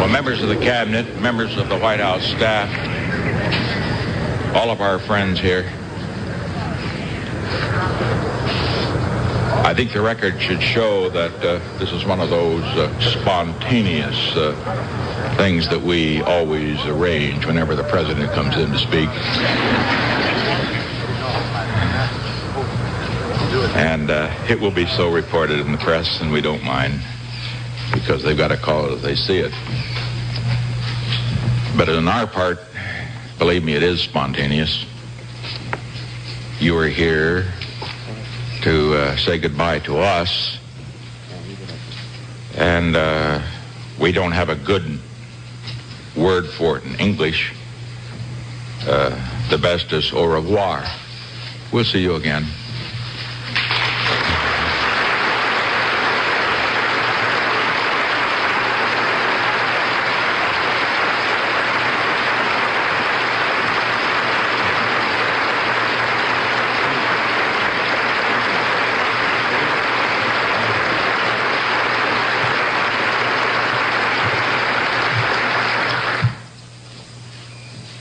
Well, members of the cabinet, members of the White House staff, all of our friends here, I think the record should show that this is one of those spontaneous things that we always arrange whenever the president comes in to speak. And it will be so reported in the press, and we don't mind, because they've got to call it as they see it. But on our part, believe me, it is spontaneous. You are here to say goodbye to us, and we don't have a good word for it in English. The best is au revoir. We'll see you again.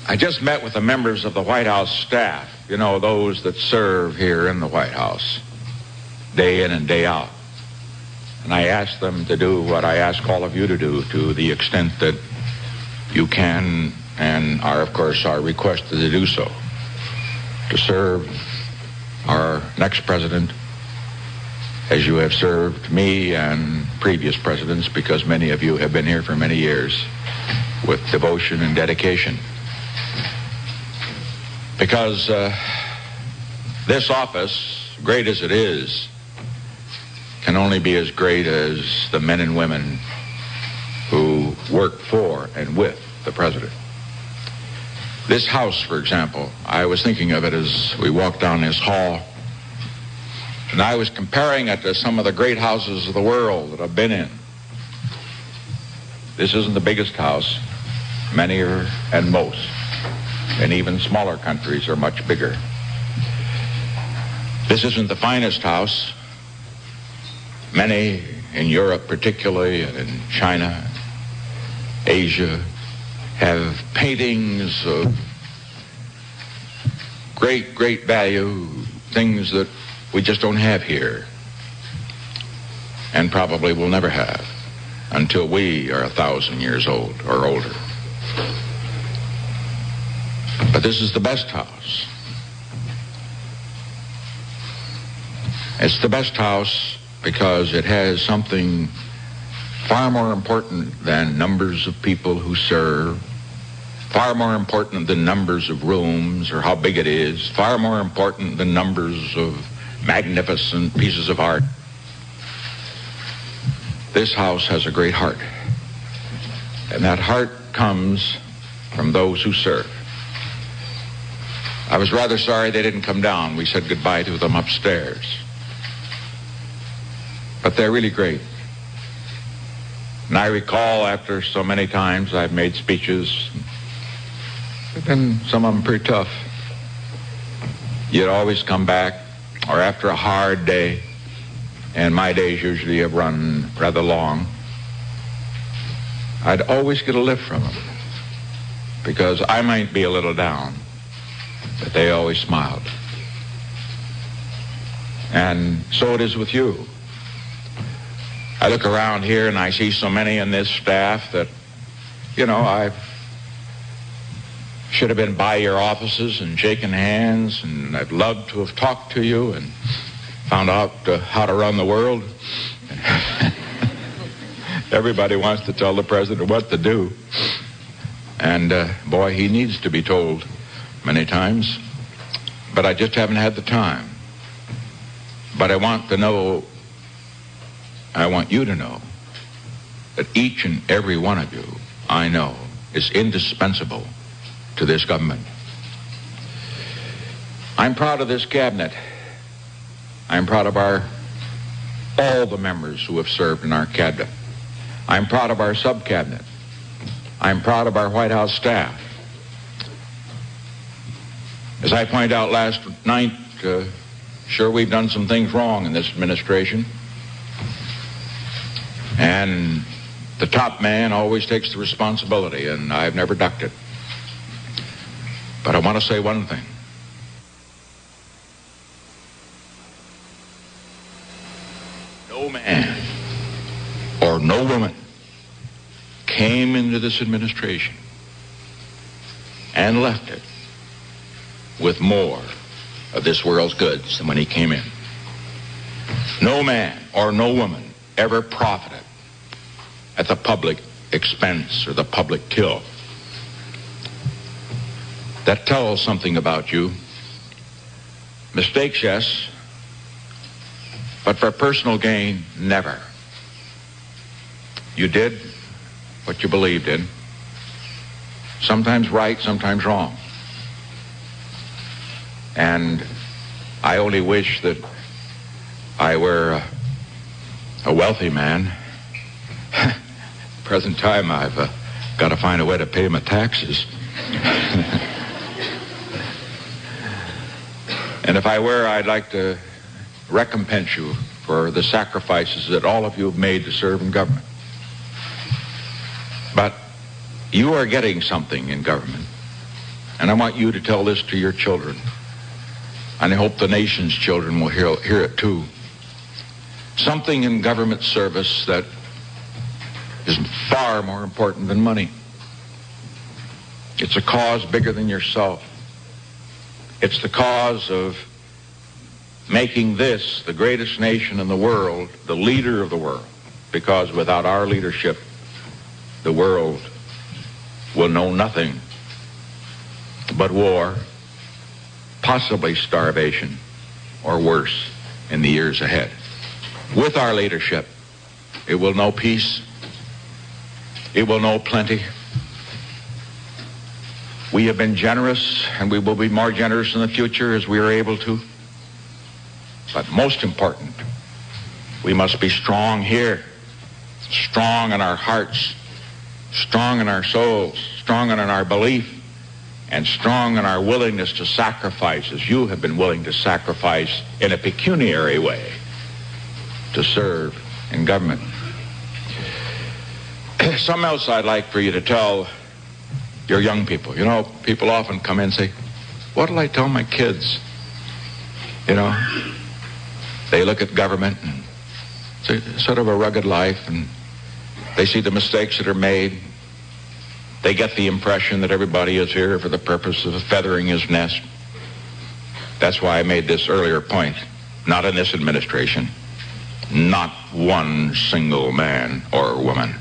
I just met with the members of the White House staff, you know, those that serve here in the White House, day in and day out. And I asked them to do what I ask all of you to do, to the extent that you can and are, of course, are requested to do so, to serve our next president as you have served me and previous presidents, because many of you have been here for many years with devotion and dedication. Because this office, great as it is, can only be as great as the men and women who work for and with the president. This house, for example, I was thinking of it as we walked down this hall, and I was comparing it to some of the great houses of the world that I've been in. This isn't the biggest house. Many are, and most, and even smaller countries are much bigger. This isn't the finest house. Many in Europe particularly, and in China, Asia, have paintings of great, great value, things that we just don't have here, and probably will never have until we are 1,000 years old or older. But this is the best house. It's the best house because it has something far more important than numbers of people who serve, far more important than numbers of rooms or how big it is, far more important than numbers of magnificent pieces of art. This house has a great heart, and that heart comes from those who serve. I was rather sorry they didn't come down. We said goodbye to them upstairs. But they're really great. And I recall after so many times I've made speeches, but then some of them pretty tough. You'd always come back, or after a hard day, and my days usually have run rather long, I'd always get a lift from them, because I might be a little down, but they always smiled. And so it is with you. I look around here and I see so many in this staff that, you know, I should have been by your offices and shaken hands, and I'd love to have talked to you and found out how to run the world. Everybody wants to tell the president what to do. And boy, he needs to be told many times, but I just haven't had the time. But I want you to know that each and every one of you, I know, is indispensable to this government. I'm proud of this cabinet. I'm proud of all the members who have served in our cabinet. I'm proud of our sub-cabinet. I'm proud of our White House staff. As I pointed out last night, sure, we've done some things wrong in this administration. And The top man always takes the responsibility, and I've never ducked it. But I want to say one thing. No man or no woman came into this administration and left it with more of this world's goods than when he came in. No man or no woman ever profited at the public expense or the public till. That tells something about you. Mistakes, yes, but for personal gain, never. You did what you believed in, sometimes right, sometimes wrong. And I only wish that I were a wealthy man. Present time, I've got to find a way to pay my taxes. And if I were, I'd like to recompense you for the sacrifices that all of you have made to serve in government. But you are getting something in government, and I want you to tell this to your children, and I hope the nation's children will hear it too. Something in government service that is far more important than money. It's a cause bigger than yourself. It's the cause of making this the greatest nation in the world, the leader of the world, because without our leadership, the world will know nothing but war, possibly starvation, or worse in the years ahead. With our leadership, it will know peace. It will know plenty. We have been generous, and we will be more generous in the future as we are able to. But most important, we must be strong here, strong in our hearts, strong in our souls, strong in our belief, and strong in our willingness to sacrifice, as you have been willing to sacrifice in a pecuniary way to serve in government. Something else I'd like for you to tell your young people. You know, people often come in and say, what'll I tell my kids? You know, they look at government and it's sort of a rugged life, and they see the mistakes that are made. They get the impression that everybody is here for the purpose of feathering his nest. That's why I made this earlier point. Not in this administration. Not one single man or woman.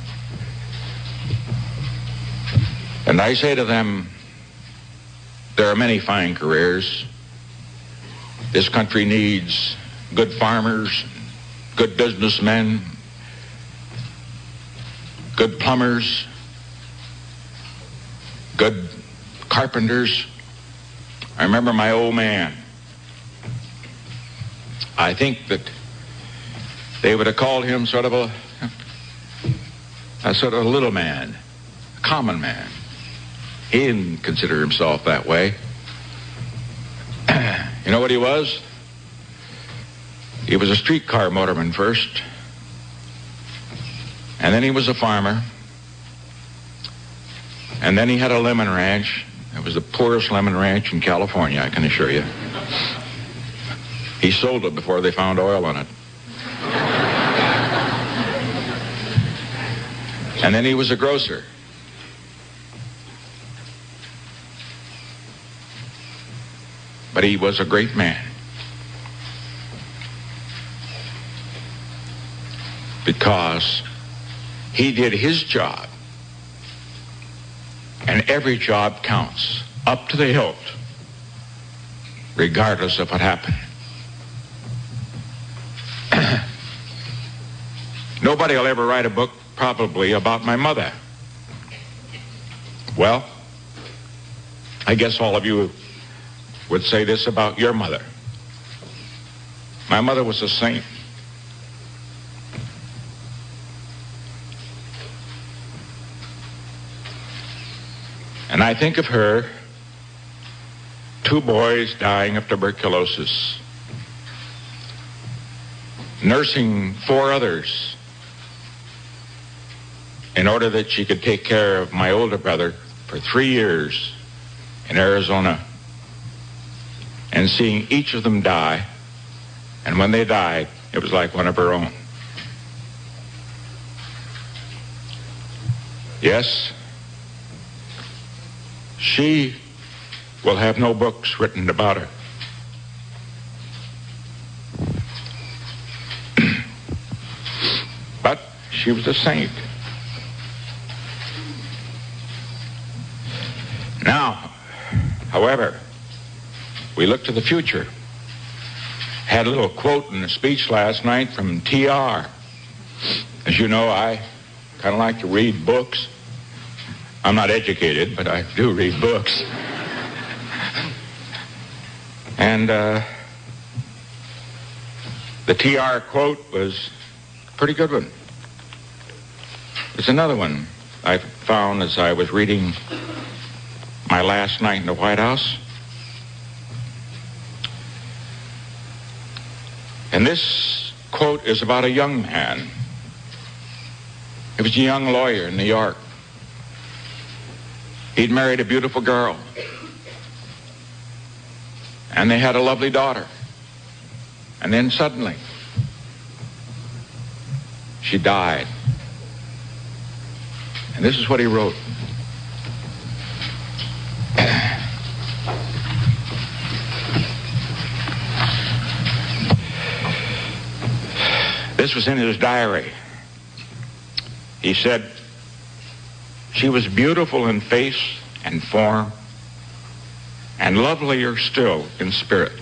And I say to them, there are many fine careers. This country needs good farmers, good businessmen, good plumbers, good carpenters. I remember my old man. I think that they would have called him sort of a little man, a common man. He didn't consider himself that way. You know what he was? He was a streetcar motorman first, and then he was a farmer, and then he had a lemon ranch. It was the poorest lemon ranch in California, I can assure you. He sold it before they found oil in it. And then he was a grocer. But he was a great man. Because he did his job. And every job counts, up to the hilt, regardless of what happened. Nobody will ever write a book, probably, about my mother. Well, I guess all of you would say this about your mother. My mother was a saint. And I think of her, 2 boys dying of tuberculosis, nursing 4 others in order that she could take care of my older brother for 3 years in Arizona, and seeing each of them die. And when they died, it was like one of her own. Yes, she will have no books written about her. But she was a saint. Now, however, we look to the future. Had a little quote in a speech last night from T.R. As you know, I kind of like to read books. I'm not educated, but I do read books. And the T.R. quote was a pretty good one. There's another one I found as I was reading my last night in the White House. And this quote is about a young man. He was a young lawyer in New York. He'd married a beautiful girl. And they had a lovely daughter. And then suddenly, she died. And this is what he wrote. This was in his diary. He said, "She was beautiful in face and form, and lovelier still in spirit.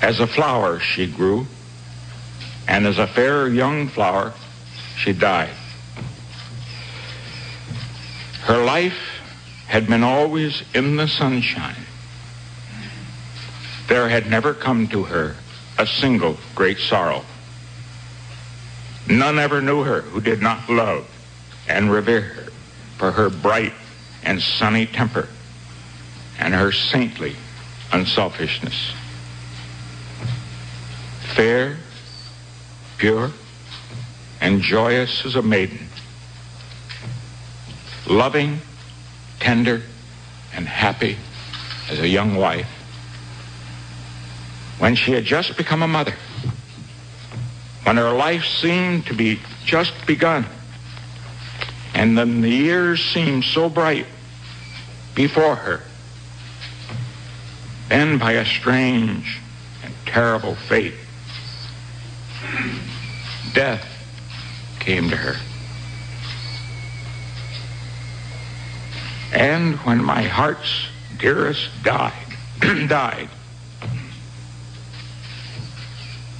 As a flower she grew, and as a fair young flower she died. Her life had been always in the sunshine. There had never come to her a single great sorrow. None ever knew her who did not love and revere her for her bright and sunny temper and her saintly unselfishness. Fair, pure, and joyous as a maiden, loving, tender, and happy as a young wife, when she had just become a mother, when her life seemed to be just begun, and then the years seemed so bright before her, then by a strange and terrible fate, death came to her. And when my heart's dearest died,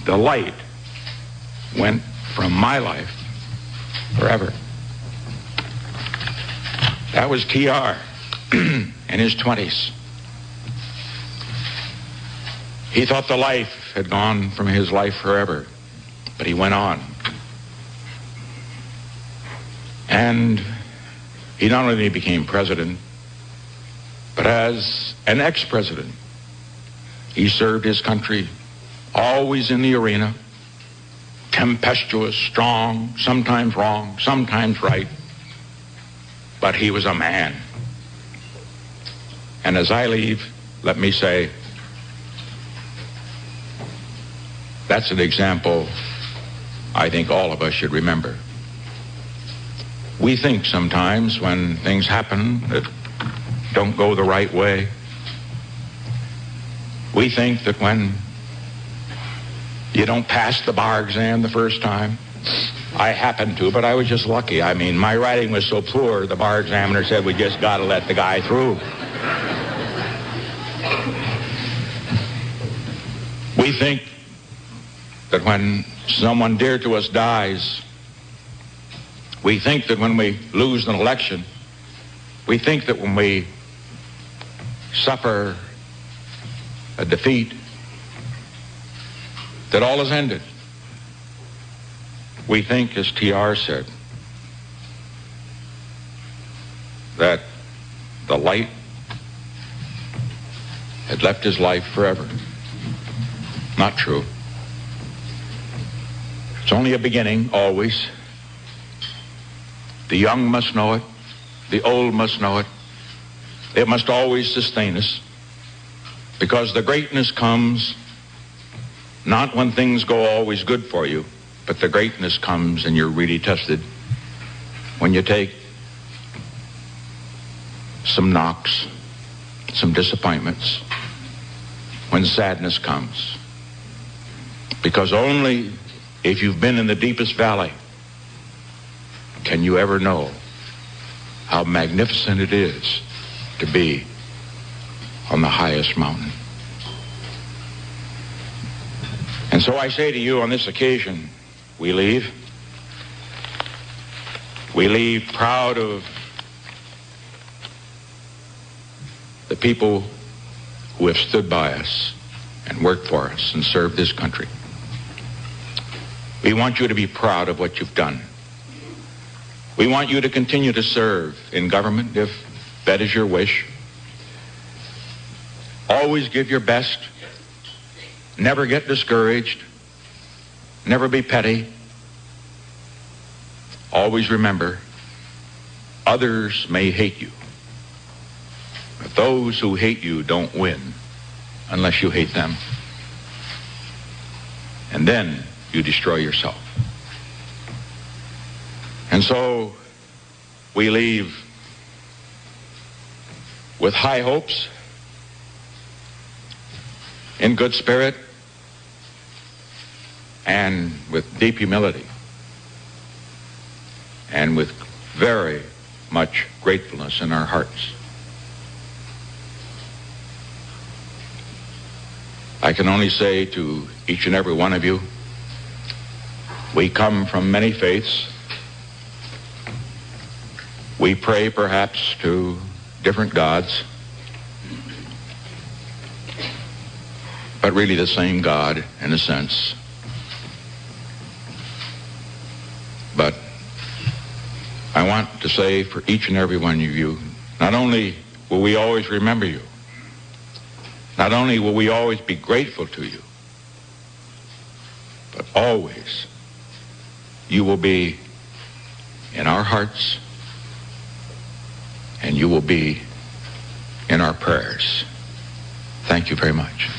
the light went from my life forever." That was T.R. in his 20s. He thought the life had gone from his life forever, but he went on. And he not only became president, but as an ex-president, he served his country always in the arena, tempestuous, strong, sometimes wrong, sometimes right, but he was a man. And as I leave, let me say, that's an example I think all of us should remember. We think sometimes when things happen that don't go the right way, we think that when you don't pass the bar exam the first time, I happened to, but I was just lucky. I mean, my writing was so poor, the bar examiner said, "We just got to let the guy through." We think that when someone dear to us dies, we think that when we lose an election, we think that when we suffer a defeat, that all is ended. We think, as T.R. said, that the light had left his life forever. Not true. It's only a beginning, always. The young must know it. The old must know it. It must always sustain us, because the greatness comes not when things go always good for you, but the greatness comes, and you're really tested, when you take some knocks, some disappointments, when sadness comes. Because only if you've been in the deepest valley can you ever know how magnificent it is to be on the highest mountain. And so I say to you on this occasion, we leave proud of the people who have stood by us and worked for us and served this country. We want you to be proud of what you've done. We want you to continue to serve in government if that is your wish. Always give your best. Never get discouraged. Never be petty. Always remember, others may hate you, but those who hate you don't win unless you hate them. And then you destroy yourself. And so we leave with high hopes, in good spirit, and with deep humility, and with very much gratefulness in our hearts. I can only say to each and every one of you, we come from many faiths. We pray perhaps to different gods, but really the same God in a sense. But I want to say for each and every one of you, not only will we always remember you, not only will we always be grateful to you, but always you will be in our hearts, and you will be in our prayers. Thank you very much.